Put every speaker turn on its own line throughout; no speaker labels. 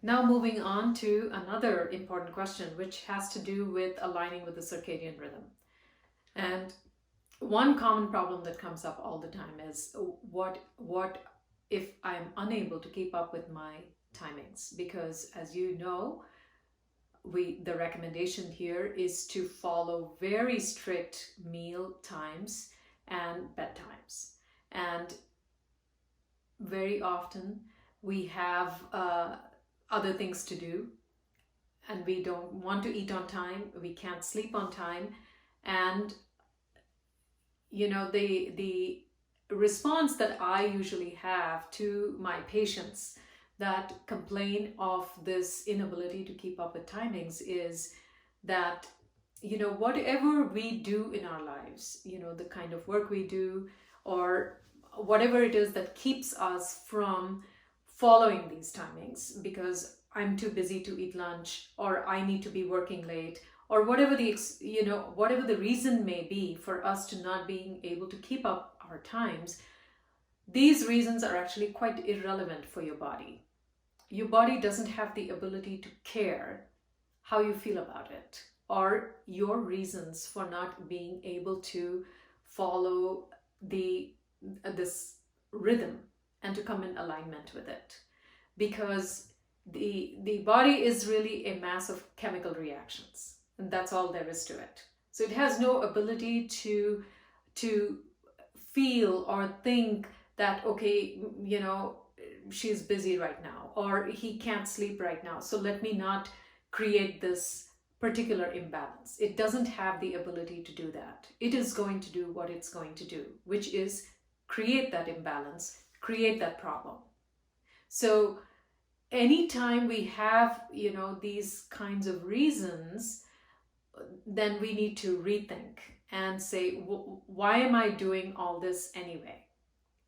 Now, moving on to another important question, which has to do with aligning with the circadian rhythm. And one common problem that comes up all the time is what if I'm unable to keep up with my timings? Because as you know, the recommendation here is to follow very strict meal times and bedtimes. And very often we have other things to do, and we don't want to eat on time, we can't sleep on time. And the response that I usually have to my patients that complain of this inability to keep up with timings is that whatever we do in our lives, the kind of work we do, or whatever it is that keeps us from following these timings, because I'm too busy to eat lunch, or I need to be working late, or whatever the reason may be for us to not being able to keep up our times, these reasons are actually quite irrelevant for your body. Your body doesn't have the ability to care how you feel about it, or your reasons for not being able to follow this rhythm and to come in alignment with it, because the body is really a mass of chemical reactions, and that's all there is to it. So it has no ability to feel or think that, okay, she's busy right now, or he can't sleep right now, so let me not create this particular imbalance. It doesn't have the ability to do that. It is going to do what it's going to do, which is create that imbalance, create that problem. So anytime we have these kinds of reasons, then we need to rethink and say, why am I doing all this anyway?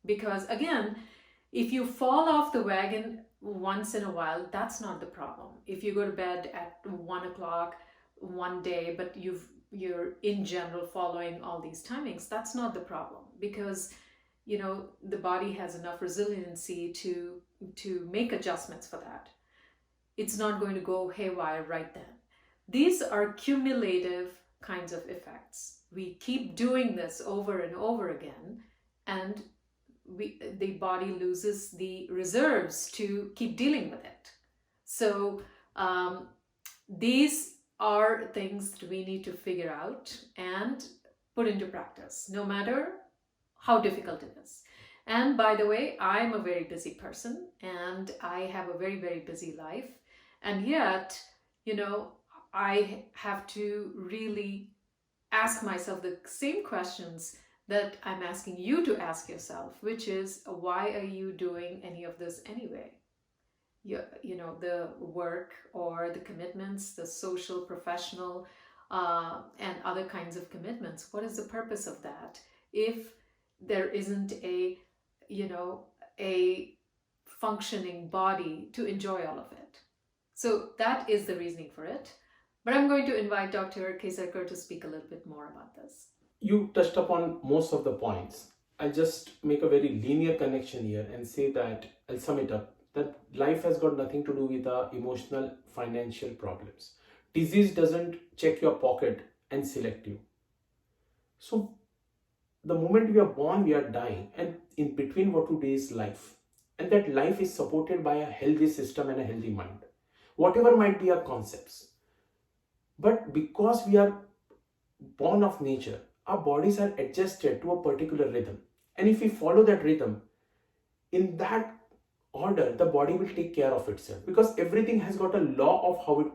Because again, if you fall off the wagon once in a while, that's not the problem. If you go to bed at 1 o'clock one day, but you're in general following all these timings, that's not the problem, because the body has enough resiliency to make adjustments for that. It's not going to go haywire right then. These are cumulative kinds of effects. We keep doing this over and over again, and the body loses the reserves to keep dealing with it. So these are things that we need to figure out and put into practice, no matter how difficult it is. And by the way, I'm a very busy person, and I have a very, very busy life. And yet, I have to really ask myself the same questions that I'm asking you to ask yourself, which is, why are you doing any of this anyway? The work or the commitments, the social, professional, and other kinds of commitments. What is the purpose of that if there isn't a functioning body to enjoy all of it? So that is the reasoning for it. But I'm going to invite Dr. Kesarkar to speak a little bit more about this.
You touched upon most of the points. I'll just make a very linear connection here and say that I'll sum it up that life has got nothing to do with our emotional, financial problems. Disease doesn't check your pocket and select you. So, the moment we are born, we are dying, and in between, what today is life. And that life is supported by a healthy system and a healthy mind, whatever might be our concepts. But because we are born of nature, our bodies are adjusted to a particular rhythm. And if we follow that rhythm, in that order, the body will take care of itself, because everything has got a law of how it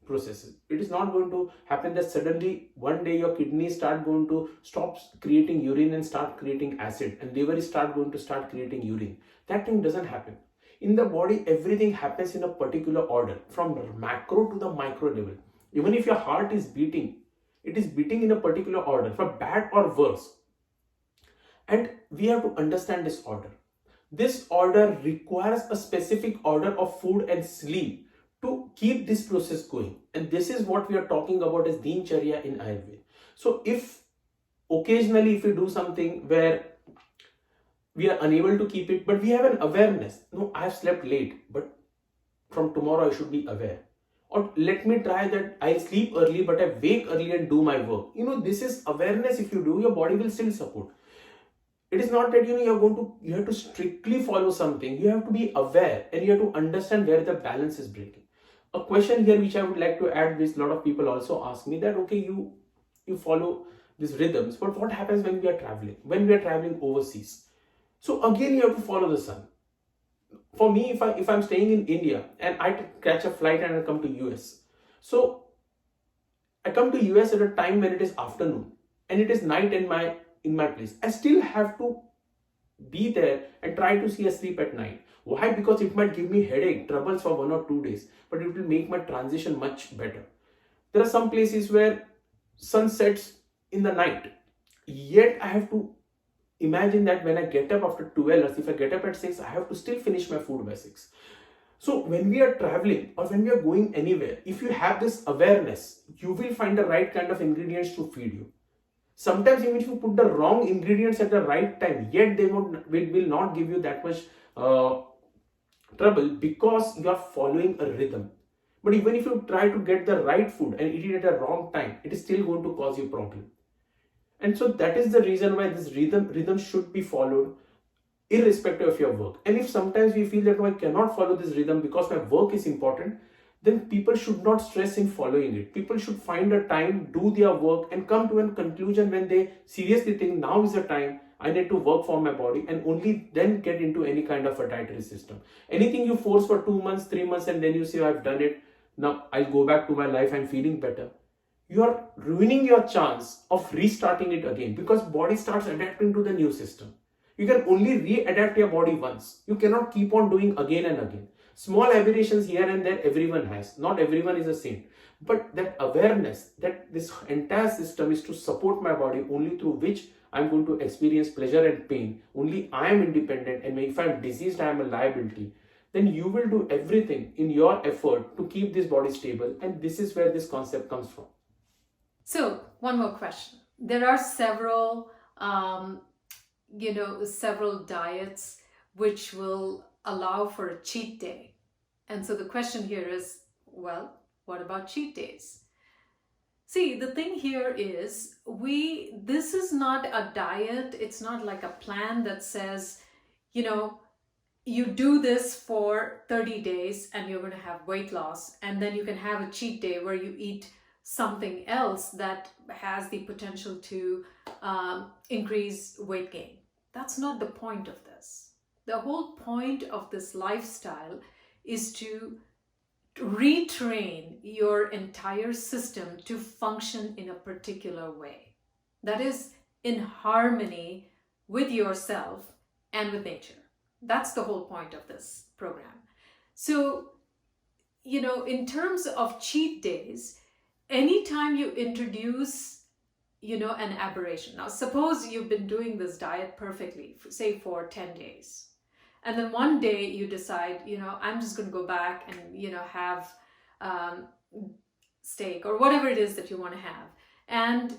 processes. It is not going to happen that suddenly one day your kidneys start going to stop creating urine and start creating acid, and liver start going to start creating urine. That thing doesn't happen. In the body, everything happens in a particular order, from macro to the micro level. Even if your heart is beating, it is beating in a particular order, for bad or worse. And we have to understand this order. This order requires a specific order of food and sleep to keep this process going. And this is what we are talking about as Dincharya in Ayurveda. So if occasionally if we do something where we are unable to keep it, but we have an awareness, no, I have slept late, but from tomorrow I should be aware. Or let me try that I sleep early but I wake early and do my work. This is awareness. If you do, your body will still support. It is not that you have to strictly follow something. You have to be aware and you have to understand where the balance is breaking. A question here which I would like to add, which a lot of people also ask me, that okay, you follow these rhythms, but what happens when we are traveling? When we are traveling overseas? So again, you have to follow the sun. For me, if I'm staying in India and I catch a flight and I come to US, so I come to US at a time when it is afternoon and it is night in my place. I still have to be there and try to see a sleep at night. Why? Because it might give me headache, troubles for 1 or 2 days, but it will make my transition much better. There are some places where sun sets in the night, yet I have to imagine that when I get up after 12 hours, if I get up at 6, I have to still finish my food by 6. So when we are traveling or when we are going anywhere, if you have this awareness, you will find the right kind of ingredients to feed you. Sometimes even if you put the wrong ingredients at the right time, yet they will not give you that much trouble because you are following a rhythm. But even if you try to get the right food and eat it at the wrong time, it is still going to cause you problem. And so that is the reason why this rhythm should be followed irrespective of your work. And if sometimes we feel that I cannot follow this rhythm because my work is important, then people should not stress in following it. People should find a time, do their work, and come to a conclusion when they seriously think now is the time I need to work for my body, and only then get into any kind of a dietary system. Anything you force for 2 months, 3 months, and then you say, I've done it, now I'll go back to my life, I'm feeling better. You are ruining your chance of restarting it again because body starts adapting to the new system. You can only re-adapt your body once. You cannot keep on doing again and again. Small aberrations here and there everyone has. Not everyone is a saint. But that awareness that this entire system is to support my body, only through which I'm going to experience pleasure and pain. Only I am independent, and if I'm diseased, I am a liability. Then you will do everything in your effort to keep this body stable. And this is where this concept comes from.
So, one more question. There are several, several diets which will allow for a cheat day. And so the question here is, well, what about cheat days? See, the thing here is, this is not a diet. It's not like a plan that says, you do this for 30 days and you're going to have weight loss. And then you can have a cheat day where you eat something else that has the potential to increase weight gain. That's not the point of this. The whole point of this lifestyle is to retrain your entire system to function in a particular way that is in harmony with yourself and with nature. That's the whole point of this program. So, in terms of cheat days, anytime you introduce, an aberration. Now, suppose you've been doing this diet perfectly, say for 10 days. And then one day you decide, I'm just going to go back and, have steak or whatever it is that you want to have. And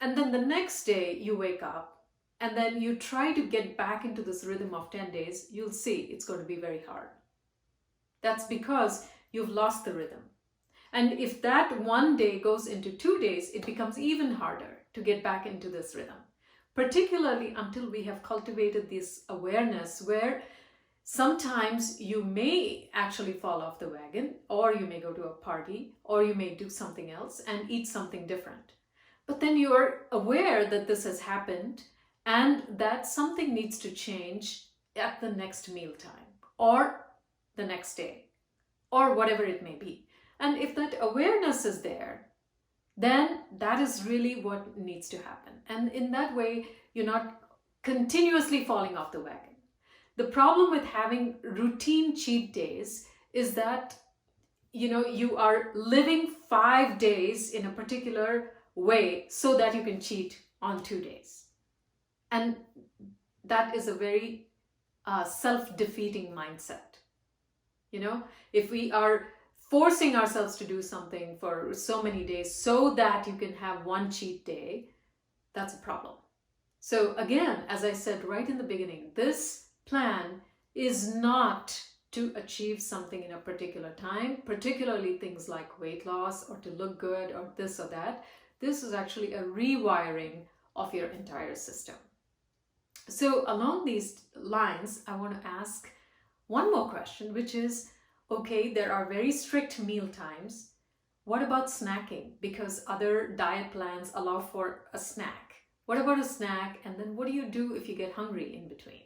then the next day you wake up and then you try to get back into this rhythm of 10 days, you'll see it's going to be very hard. That's because you've lost the rhythm. And if that one day goes into 2 days, it becomes even harder to get back into this rhythm, particularly until we have cultivated this awareness where sometimes you may actually fall off the wagon, or you may go to a party, or you may do something else and eat something different. But then you're aware that this has happened and that something needs to change at the next mealtime or the next day or whatever it may be. And if that awareness is there, then that is really what needs to happen. And in that way, you're not continuously falling off the wagon. The problem with having routine cheat days is that, you are living 5 days in a particular way so that you can cheat on 2 days. And that is a very self-defeating mindset. If we are forcing ourselves to do something for so many days so that you can have one cheat day, that's a problem. So again, as I said right in the beginning, this plan is not to achieve something in a particular time, particularly things like weight loss or to look good or this or that. This is actually a rewiring of your entire system. So along these lines, I want to ask one more question, which is, okay, there are very strict meal times. What about snacking? Because other diet plans allow for a snack. What about a snack? And then what do you do if you get hungry in between?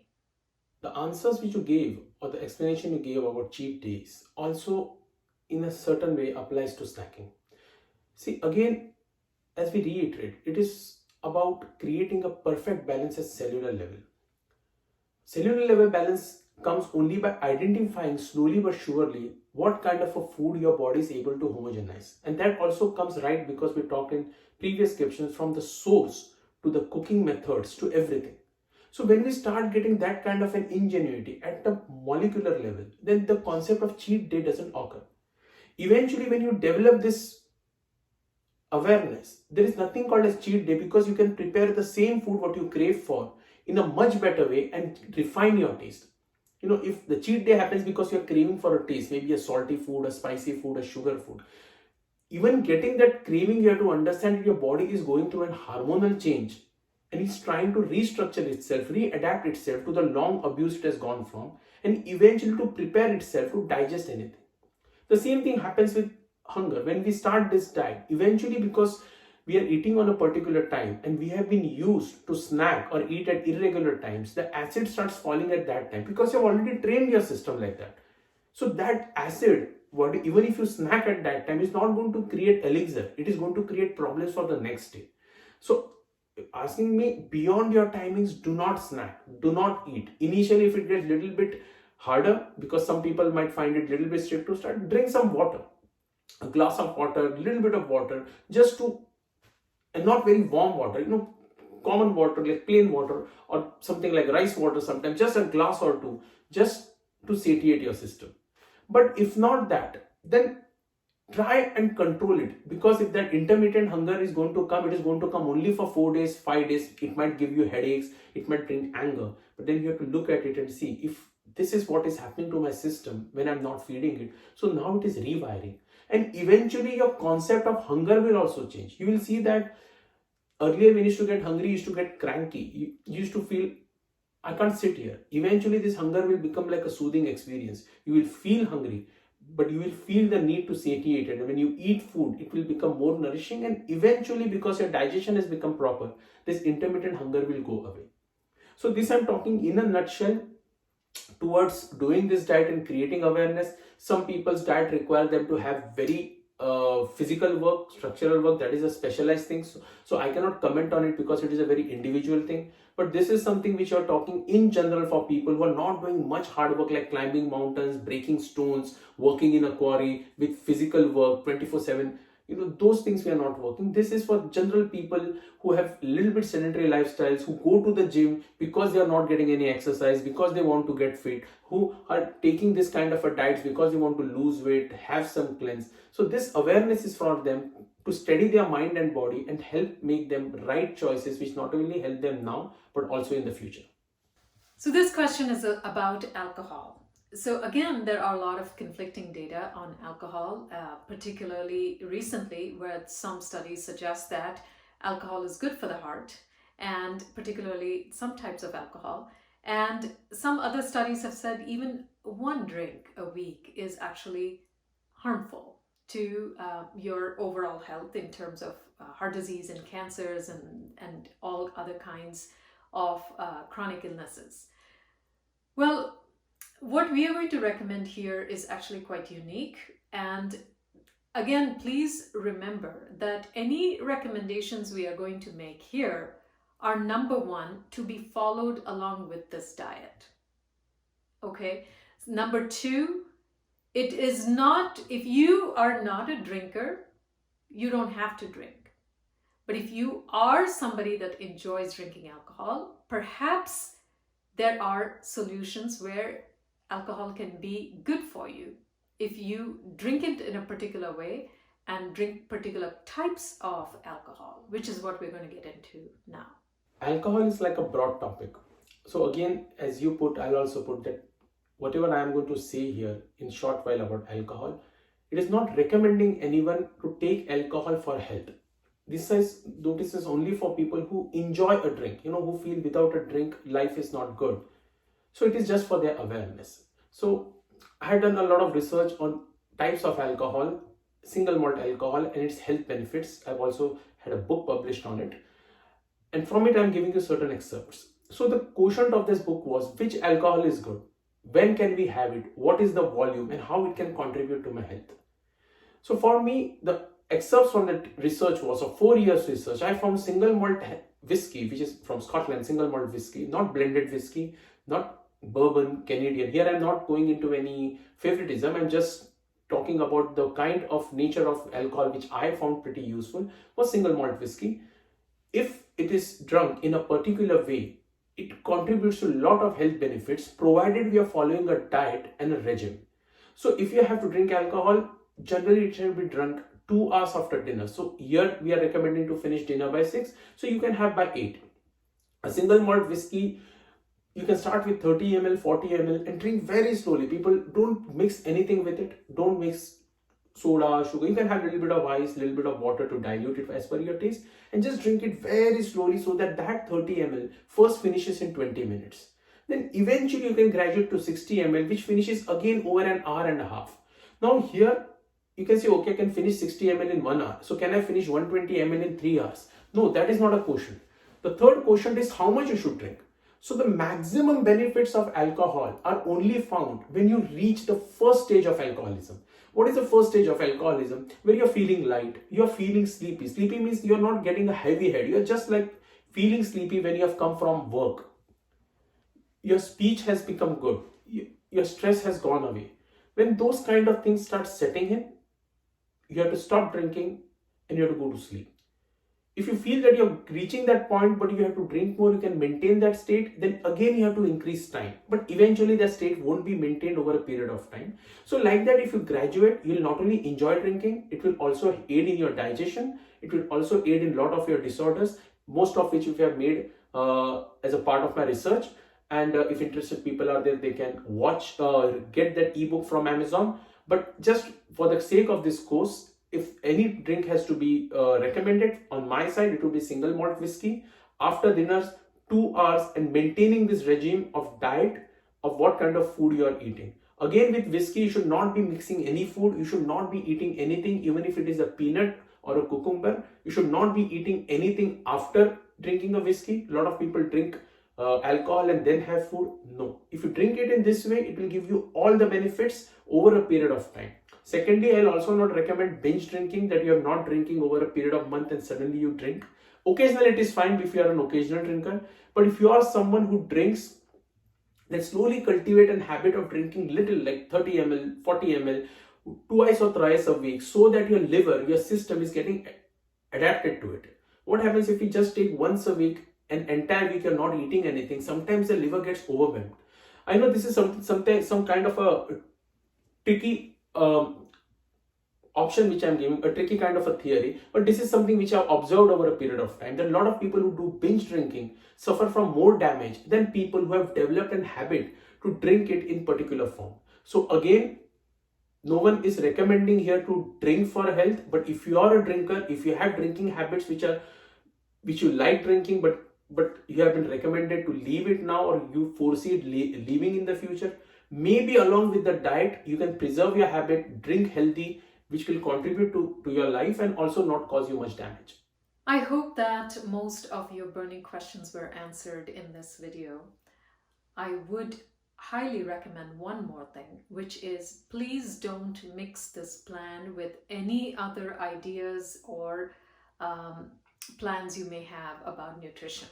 The answers which you gave or the explanation you gave about cheat days also in a certain way applies to snacking. See, again, as we reiterate, it is about creating a perfect balance at cellular level. Cellular level balance comes only by identifying slowly but surely what kind of a food your body is able to homogenize. And that also comes right because we talked in previous captions from the source to the cooking methods to everything. So when we start getting that kind of an ingenuity at the molecular level, then the concept of cheat day doesn't occur. Eventually, when you develop this awareness, there is nothing called as cheat day because you can prepare the same food what you crave for in a much better way and refine your taste. If the cheat day happens because you're craving for a taste, maybe a salty food, a spicy food, a sugar food, even getting that craving, you have to understand that your body is going through a hormonal change and it's trying to restructure itself, readapt itself to the long abuse it has gone from, and eventually to prepare itself to digest anything. The same thing happens with hunger. When we start this diet, eventually because we are eating on a particular time and we have been used to snack or eat at irregular times, the acid starts falling at that time because you've already trained your system like that. So that acid, even if you snack at that time, is not going to create elixir. It is going to create problems for the next day. So asking me, beyond your timings, do not snack, do not eat. Initially, if it gets a little bit harder, because some people might find it a little bit strict to start, drink some water, a glass of water, a little bit of water, just to, and not very warm water, common water like plain water or something like rice water sometimes, just a glass or two, just to satiate your system. But if not that, then try and control it, because if that intermittent hunger is going to come, it is going to come only for 4 days, 5 days. It might give you headaches, it might bring anger, but then you have to look at it and see if this is what is happening to my system when I'm not feeding it. So now it is rewiring, and eventually your concept of hunger will also change. You will see that earlier when you used to get hungry, you used to get cranky, you used to feel, I can't sit here. Eventually this hunger will become like a soothing experience. You will feel hungry, but you will feel the need to satiate it. And when you eat food, it will become more nourishing, and eventually, because your digestion has become proper, this intermittent hunger will go away. So this I'm talking in a nutshell towards doing this diet and creating awareness. Some people's diet require them to have very physical work, structural work, that is a specialized thing. So I cannot comment on it because it is a very individual thing. But this is something which you're talking in general for people who are not doing much hard work like climbing mountains, breaking stones, working in a quarry with physical work 24/7. Those things we are not working. This is for general people who have little bit sedentary lifestyles, who go to the gym because they are not getting any exercise, because they want to get fit, who are taking this kind of a diet because they want to lose weight, have some cleanse. So this awareness is for them to steady their mind and body and help make them right choices, which not only help them now but also in the future.
So this question is about alcohol. So again, there are a lot of conflicting data on alcohol, particularly recently, where some studies suggest that alcohol is good for the heart, and particularly some types of alcohol. And some other studies have said even one drink a week is actually harmful to your overall health in terms of heart disease and cancers and all other kinds of chronic illnesses. Well, what we are going to recommend here is actually quite unique. And again, please remember that any recommendations we are going to make here are, number one, to be followed along with this diet. Okay. Number two, it is not, if you are not a drinker, you don't have to drink. But if you are somebody that enjoys drinking alcohol, perhaps there are solutions where alcohol can be good for you if you drink it in a particular way and drink particular types of alcohol, which is what we're going to get into now.
Alcohol is like a broad topic. So again, as you put, I'll also put that whatever I am going to say here in short while about alcohol, it is not recommending anyone to take alcohol for health. This is only for people who enjoy a drink, who feel without a drink life is not good. So it is just for their awareness. So I had done a lot of research on types of alcohol, single malt alcohol, and its health benefits. I've also had a book published on it. And from it, I'm giving you certain excerpts. So the quotient of this book was which alcohol is good, when can we have it, what is the volume, and how it can contribute to my health. So for me, the excerpts from that research was of 4 years research. I found single malt whiskey, which is from Scotland, single malt whiskey, not blended whiskey, not bourbon, Canadian. Here I'm not going into any favoritism. I'm just talking about the kind of nature of alcohol which I found pretty useful was single malt whiskey. If it is drunk in a particular way, it contributes to a lot of health benefits provided we are following a diet and a regime. So if you have to drink alcohol, generally it should be drunk 2 hours after dinner. So here we are recommending to finish dinner by 6, so you can have by 8. A single malt whiskey, you can start with 30 ml, 40 ml and drink very slowly. People don't mix anything with it. Don't mix soda, sugar. You can have a little bit of ice, little bit of water to dilute it as per your taste, and just drink it very slowly so that 30 ml first finishes in 20 minutes. Then eventually you can graduate to 60 ml, which finishes again over an hour and a half. Now here you can say, okay, I can finish 60 ml in 1 hour. So can I finish 120 ml in 3 hours? No, that is not a quotient. The third quotient is how much you should drink. So the maximum benefits of alcohol are only found when you reach the first stage of alcoholism. What is the first stage of alcoholism? Where you're feeling light, you're feeling sleepy. Sleepy means you're not getting a heavy head. You're just like feeling sleepy when you have come from work. Your speech has become good. Your stress has gone away. When those kind of things start setting in, you have to stop drinking and you have to go to sleep. If you feel that you're reaching that point but you have to drink more, you can maintain that state, then again you have to increase time. But eventually that state won't be maintained over a period of time. So like that, if you graduate, you'll not only enjoy drinking, it will also aid in your digestion. It will also aid in a lot of your disorders, most of which we have made as a part of my research. And if interested people are there, they can watch, get that ebook from Amazon. But just for the sake of this course, if any drink has to be recommended on my side, it will be single malt whiskey after dinners, 2 hours, and maintaining this regime of diet of what kind of food you are eating. Again, with whiskey, you should not be mixing any food. You should not be eating anything, even if it is a peanut or a cucumber. You should not be eating anything after drinking a whiskey. A lot of people drink alcohol and then have food. No. If you drink it in this way, it will give you all the benefits over a period of time. Secondly, I'll also not recommend binge drinking, that you are not drinking over a period of month and suddenly you drink. Occasionally it is fine if you are an occasional drinker, but if you are someone who drinks, then slowly cultivate a habit of drinking little, like 30 ml, 40 ml, twice or thrice a week, so that your liver, your system is getting adapted to it. What happens if you just take once a week, an entire week you're not eating anything? Sometimes the liver gets overwhelmed. I know this is some kind of a tricky option which I'm giving, a tricky kind of a theory, but this is something which I've observed over a period of time, that a lot of people who do binge drinking suffer from more damage than people who have developed a habit to drink it in particular form. So again, no one is recommending here to drink for health, but if you are a drinker, if you have drinking habits which you like drinking, but you have been recommended to leave it now, or you foresee it leaving in the future, maybe along with the diet, you can preserve your habit, drink healthy, which will contribute to your life and also not cause you much damage.
I hope that most of your burning questions were answered in this video. I would highly recommend one more thing, which is please don't mix this plan with any other ideas or plans you may have about nutrition,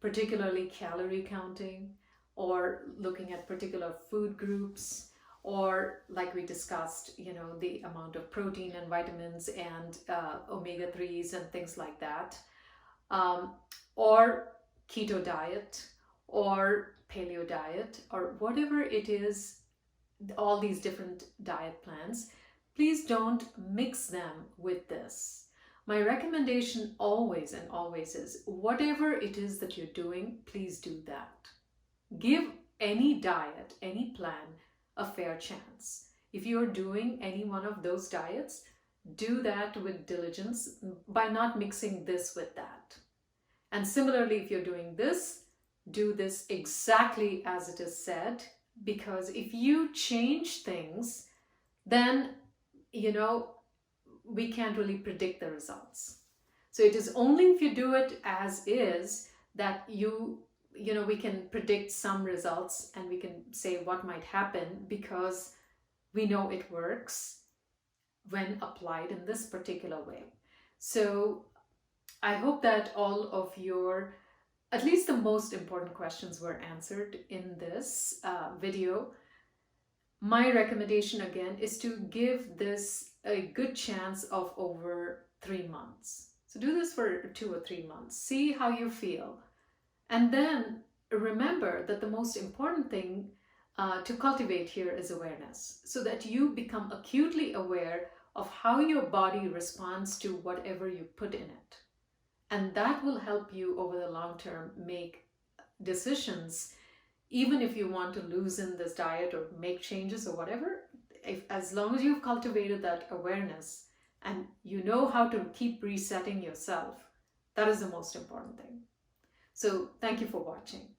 particularly calorie counting, or looking at particular food groups, or like we discussed, the amount of protein and vitamins and omega-3s and things like that, or keto diet or paleo diet, or whatever it is, all these different diet plans. Please don't mix them with this. My recommendation always and always is, whatever it is that you're doing, please do that. Give any diet, any plan, a fair chance. If you're doing any one of those diets, do that with diligence by not mixing this with that. And similarly, if you're doing this, do this exactly as it is said, because if you change things, then, we can't really predict the results. So it is only if you do it as is that we can predict some results and we can say what might happen, because we know it works when applied in this particular way. So I hope that all of your, at least the most important questions, were answered in this video. My recommendation again is to give this a good chance of over 3 months. So do this for 2 or 3 months. See how you feel. And then remember that the most important thing to cultivate here is awareness, so that you become acutely aware of how your body responds to whatever you put in it. And that will help you over the long term make decisions, even if you want to loosen this diet or make changes or whatever. As long as you've cultivated that awareness and you know how to keep resetting yourself, that is the most important thing. So thank you for watching.